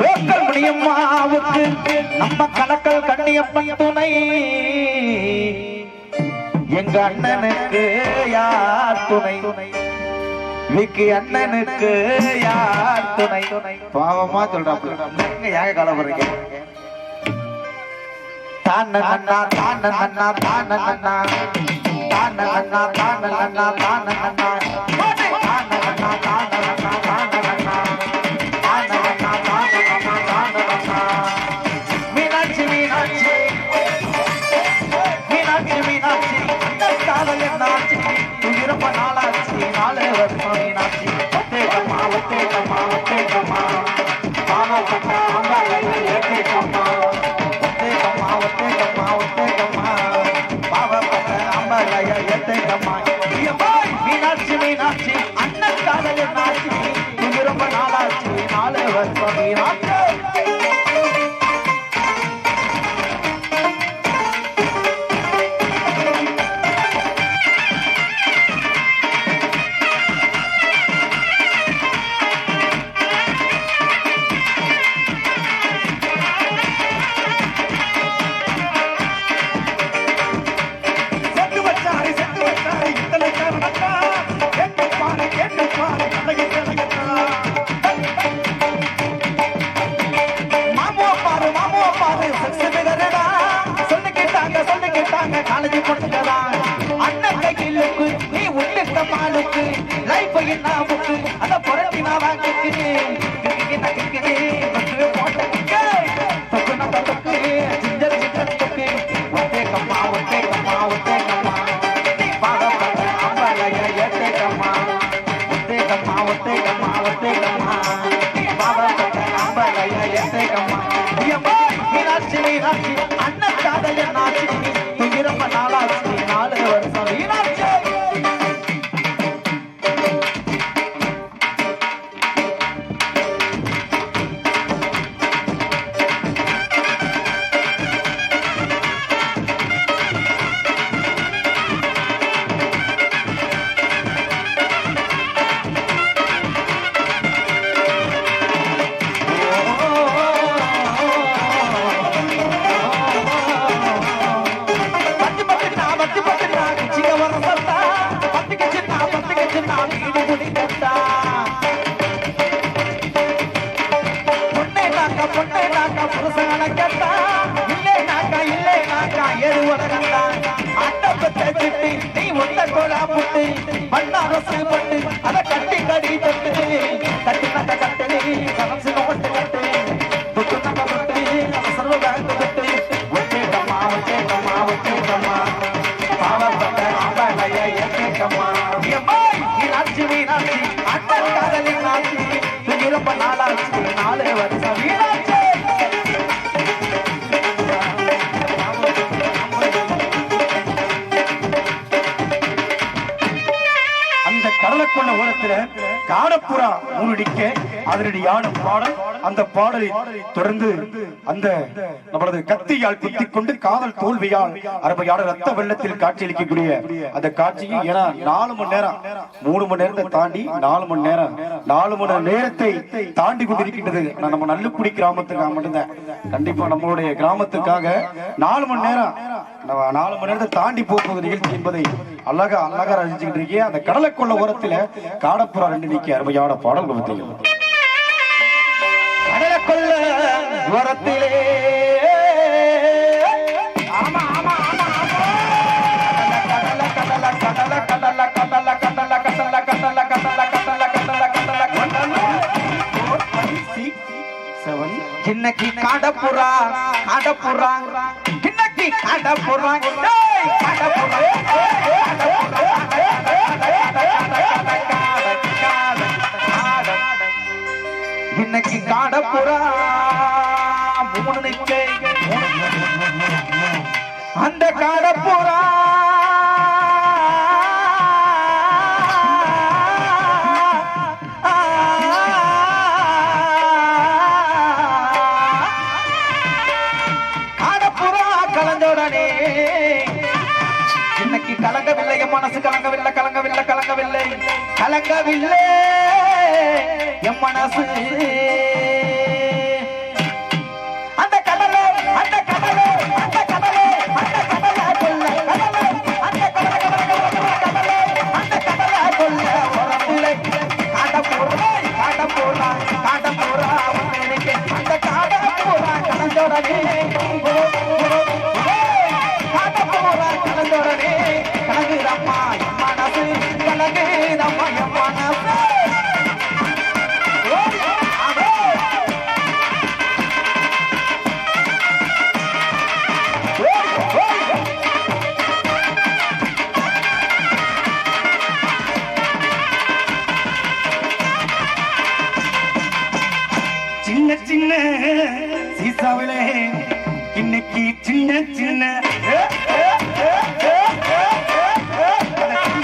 Local முடியம்மாவுக்கு நம்ம கலக்கல் கண்ணியப்பன் துணை. எங்க அண்ணனுக்கு யார் துணை? விக்கி அண்ணனுக்கு யார் துணை? பாவமா சொல்றாப்புல. ஏங்க கலவரீங்க? தான நன்னா தான நன்னா தான நன்னா தான நன்னா தான நன்னா தான நன்னா மீனாட்சி மீனாட்சி அண்ணன் காதல் நாட்சி ரொம்ப நாளாச்சு 4 வருஷம் மீனாட்சி. அண்ணன் காதல் நாச்சி ரொம்ப நாளாச்சு 4 வருஷம் மீனாட்சி. நீ ஒத்த கோலா புட்டு மண்ணாரசு பட்டு அத கட்டி கடி தொட்டு கட்டி நட்ட கட்டு கலசு கொட்டு கட்டு தொட்டு நட்ட தொட்டு அவசர பேங்க் தொட்டு ஒட்டேக்கம்மா ஒட்டேக்கம்மா ஒட்டேக்கம்மா பாவப்பட்ட ஆம்பளைய ஏக்கம்மா. மீனாட்சி மீனாட்சி அண்ணன் காதலின் நாட்சி ரொம்ப நாளாச்சு 4 வருஷம் மீனாட்சி. கடலக்கொள்ள ஓரத்துல காடப்புறா முன்னடிக்க அதனடியான பாடல். அந்த பாடலை தொடர்ந்து அந்த நம்மளது கத்தியால் குத்திக் கொண்டு காதல் தோல்வியால் அருமையான ரத்த வெள்ளத்தில் காட்சியளிக்கக்கூடிய அந்த காட்சியை ஏன்னா 4 மணி நேரம் 3 மணி நேரத்தை தாண்டி 4 மணி நேரம் 4 மணி நேரத்தை தாண்டி கொண்டிருக்கின்றது. நம்ம நல்லுக்குடி கிராமத்துக்காக மட்டும்தான். கண்டிப்பா நம்மளுடைய கிராமத்துக்காக 4 மணி நேரம் 4 மணி நேரத்தை தாண்டி போகுது நிகழ்ச்சி என்பதை அழகா அழகா ரசிச்சுக்கிட்டு இருக்கேன். அந்த கடலக்கொள்ள ஓரத்துல காடப்புறா 2 நிக்க அருமையான பாடல் கொடுத்தீங்க. கடலக்கொள்ள ஓரத்திலே ஆமா ஆமா ஆமா கடல கடல கடல கடல கடல கடல கடல கடல கடல கடல கடல கடல கடல 7 இன்னைக்கு காடப்புறா காடப்புறா இன்னைக்கு காடப்புறா காடப்புறா இன்னைக்கு காடப்புறா 3 நிக்க அந்த காடப்புறா காடப்புறா கலந்தோடனே இன்னைக்கு கலங்கவில்லை மனசு கலங்கவில்லை கலங்கவில்லை கலங்கவில்லை கலங்கவில்லை என் மனசு அந்த கடலை அந்த கடலை அந்த கடலை அந்த கடலை கொல்ல கடலை அந்த கடலை கடலை அந்த கடலை கொல்ல உறவுலை காட்ட போறா அந்த காட போறா கலந்தோடனே காட்ட போறா கலந்தோடனே கலங்குதம்மா என் மனசு கலங்குதம்மா என் மனசு சின்ன சின்ன சீசாவிலே இன்னைக்கு சின்ன சின்ன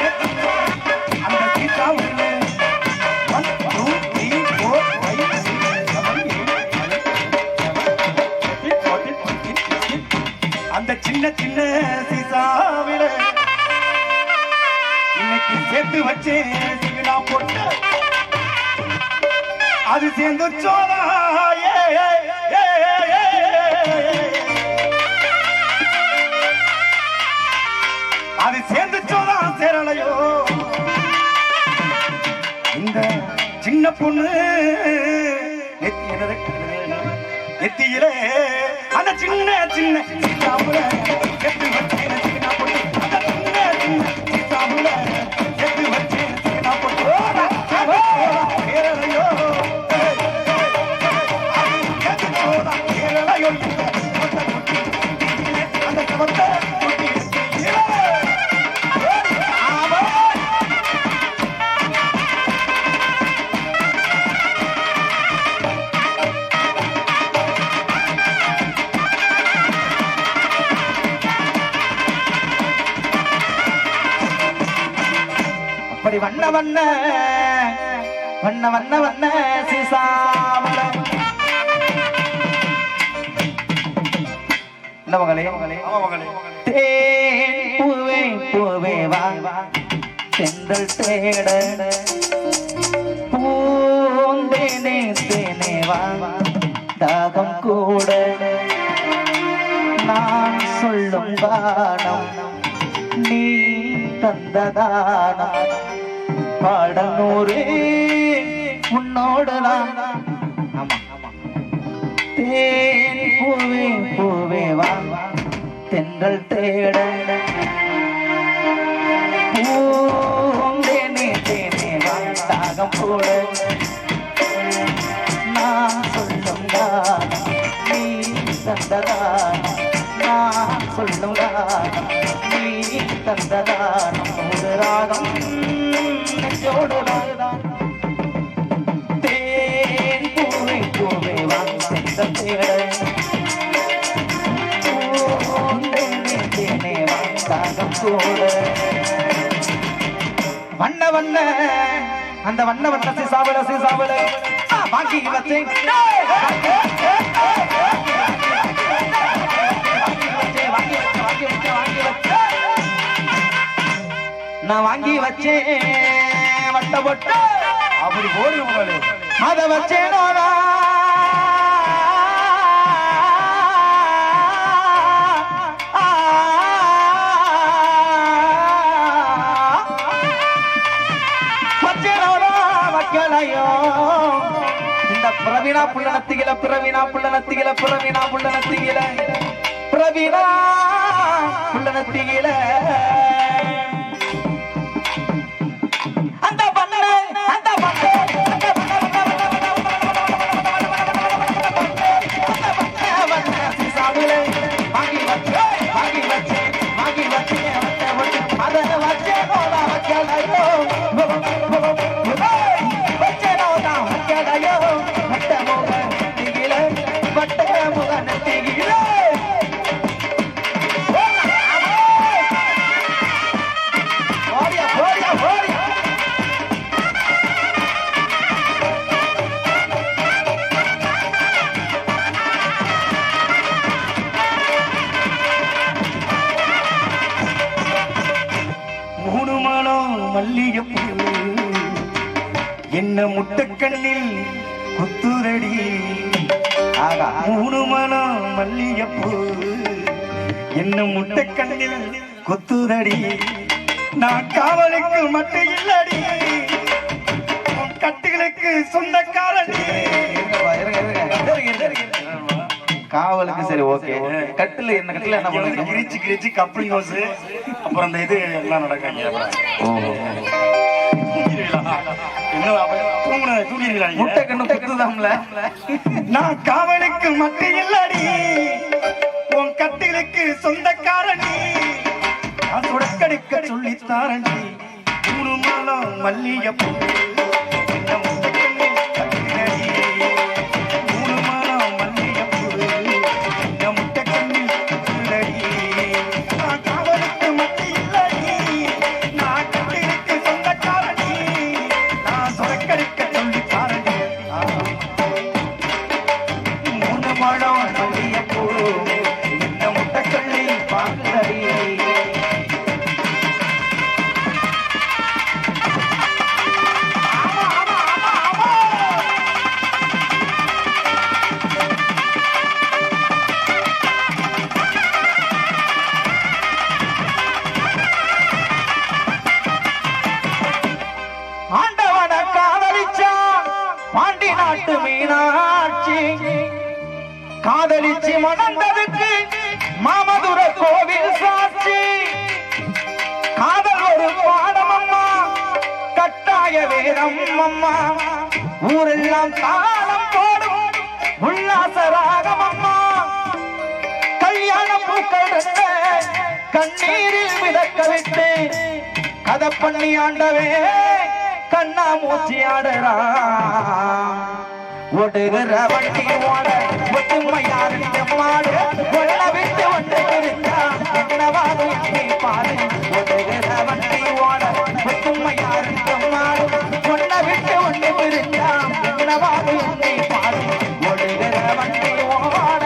அந்த சீசாவிலே 1 2 3 4 5 6 7 8 அந்த சின்ன சின்ன சீசாவிலே இன்னைக்கு சேர்த்து வச்சேன் சிங்கனா போட்டு அது சேர்ந்து சோழா அது சேர்ந்து சோழா சேரலையோ இந்த சின்ன பொண்ணு நெத்தியிலே அந்த சின்ன சின்ன சீதாபுர செத்து வச்சேன் சின்ன பொண்ணு அந்த சின்ன சின்ன சீதாபுர செத்து வச்சேன் சின்ன பொண்ணு சேரலையோ அந்த கவத்தை அப்படி வண்ண வண்ண வண்ண வண்ண வண்ண சீசாவளம் என்ன மகளே தேன் பூவே பூவே வா செந்தல் தேட பூந்தேனே தேனே வா தாகம் கூட நான் சொல்லும் கானம் நீ தந்ததானம் பாடல் நூறு உன்னோடலாம் தேன் பூவே பூவே வா தென்றல் தேட பூந்தேனே தேனே வா தாகம் போட நான் சொல்லும் கானம் நீ தந்ததானம் நான் சொல்லும் கானம் நீ தந்ததானம் ஒரு ராகம் நெஞ்சோடுதான் தேன் பூவே பூவே வா தென்றல் தேட வண்ண வண்ண அந்த வண்ண வண்ண சீசாவள வாங்கி வச்சேன் நான் வாங்கி வச்சேன் வட்ட பொட்ட அப்படி போடுங்க அத வச்சேனோ இந்த பிரவீணா புள்ள நத்திகில பிரவீணா புள்ள நத்திகில பிரவீணா புள்ள நத்திகில பிரவீணா புள்ள நத்திகில அந்த பண்ண அந்த பண்ண வாங்கி வச்சு அதை வச்சே போல வைக்கலையோ என்ன முட்டைக்கண்ணில் குத்துதடி மூணு மனம் மல்லிகைப்பூ என்ன முட்டைக்கண்ணில் குத்துதடி நான் காவலுக்கு மட்டும் இல்லடி கட்டுகளுக்கு சொந்தக்காரடி காவலுக்கு சரி ஓகே கட்டில என்ன பண்ணுங்க கிரிச்சு கிரிச்சு கப்பலி கோசு அப்புறம் அந்த இது எல்லாம் நடக்காங்க முட்டை கண்ணு குத்துதாம்ல நான் காவலுக்கு மட்டும் இல்லடி உன் கட்டிலுக்கு சொந்தக்காரடி நான் தொடக்கடிக்க சொல்லித்தாரண்டி மூணு மாலம் மல்லிகைப்பூ மீனாட்சி காதலிச்சு மணந்ததுக்கு மாமதுர கோவில் சாட்சி காதல் ஒரு பாடம் அம்மா கட்டாய வேதம் அம்மா ஊரெல்லாம் தாளம் போடும் உல்லாச ராகம் அம்மா கல்யாண பூக்கள் கண்ணீரில் மிதக்க விட்டு கதை பண்ணி ஆண்டவே கண்ணா மூச்சி ஆடுறா ஒடுகிற வண்டி ஓட ஒத்துமையாரு மாடு கொள்ள விட்டு ஒன்று இருந்தா என்னவாக பாரு ஒடுகிற வண்டி ஓட ஒத்துமையாரு மாடு கொள்ள விட்டு ஒன்று இருந்தா என்னவாக பாரு ஒடுகிற வண்டி ஓட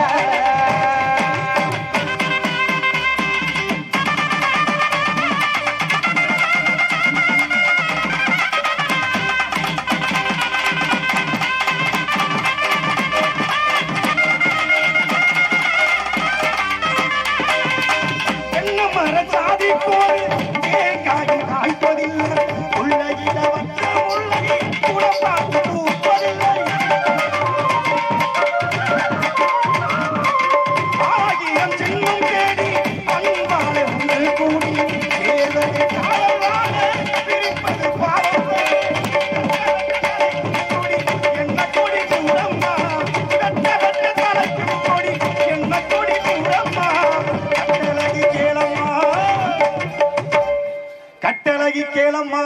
கேளம்மா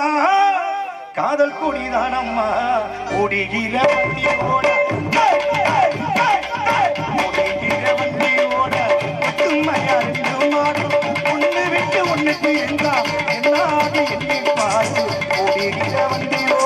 காதல் கொடிதானம்மா ஓடுகிற வண்டியோட ஒண்ணு விட்டு ஒண்ணுக்கு இருந்தா என்னாது எண்ணி பாரு ஓடுகிற வண்டியோ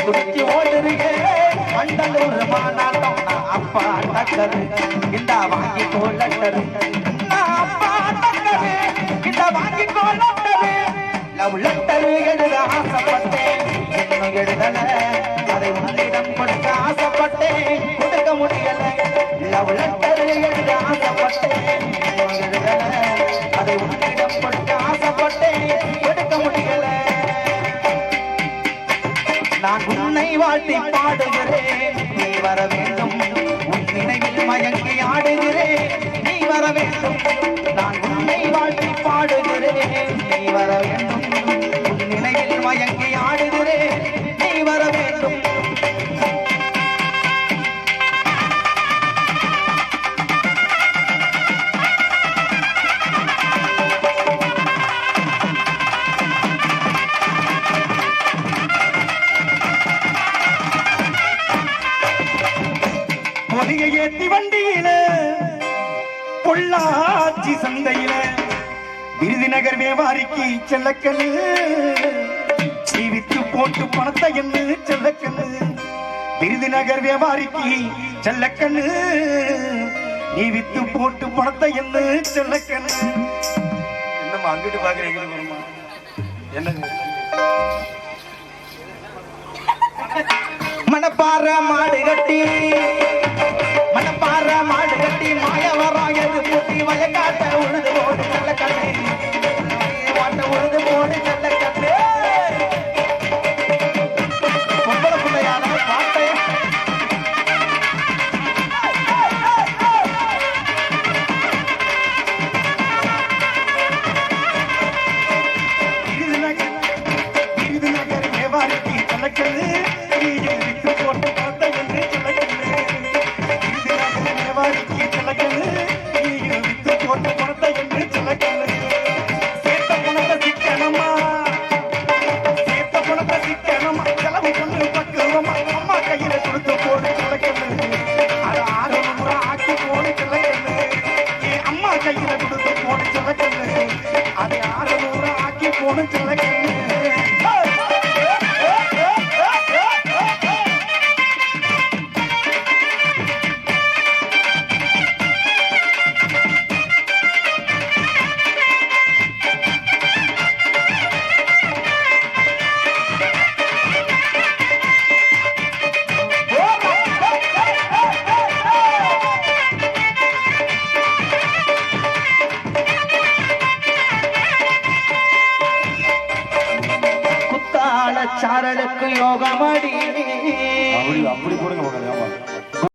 குடிச்சு ஓடுறீங்க மண்டலூர் மாநாட்டம் நான் அப்பா டக்கரு இந்த வாங்கி கோலட்டரு நான் அப்பா டக்கரு இந்த வாங்கி கோலட்டரு லவ் லெட்டரு எழுத ஆசைப்பட்டேன் இன்னும் எழுதல அதை உன்னிடம் கொடுக்க ஆசைப்பட்டேன் கொடுக்க முடியல லவ் லெட்டரு எழுத ஆசைப்பட்டேன் இன்னும் எழுதல அதை உன்னிடம் கொடுக்க ஆசைப்பட்டேன் கொடுக்க முடியல நான் உன்னை வாழ்த்தி பாடுகிறேன் நீ வர வேண்டும் உன் நினைவில் மயங்கி ஆடுகிறேன் நீ வர வேண்டும் நான் உன்னை வாழ்த்தி பாடுகிறேன் நீ வர வேண்டும் உன் நினைவில் மயங்கி ஆடுகிறேன் நீ வர வேண்டும் பொதியை ஏத்தி வண்டியில பொள்ளாச்சி சந்தையில விருதுநகர் வியாபாரிக்கு செல்லக்கண்ணு நீ வித்து போட்டு பணத்தை என்று செல்லக்கண்ணு விருதுநகர் வியாபாரிக்கு செல்லக்கண்ணு நீ வித்து போட்டு பணத்தை என்று செல்லக்கண்ணு என்னம்மா அங்கிட்டு பாக்குறீங்க என்னங்க மணப்பாற மாடு கட்டி மணப்பாற மாடு கட்டி மாயவராயது பூட்டி வயக்காட்ட உழுது போடு செல்ல கண்ணே வாட்ட உழுது போடு செல்ல கண்ணே பொம்பளை பிள்ளையான பாட்டை விருதுநகர் வியாபாரிக்கு செல்லக்கண்ணு சாரலுக்கு யோகமடி அப்படி போடுங்க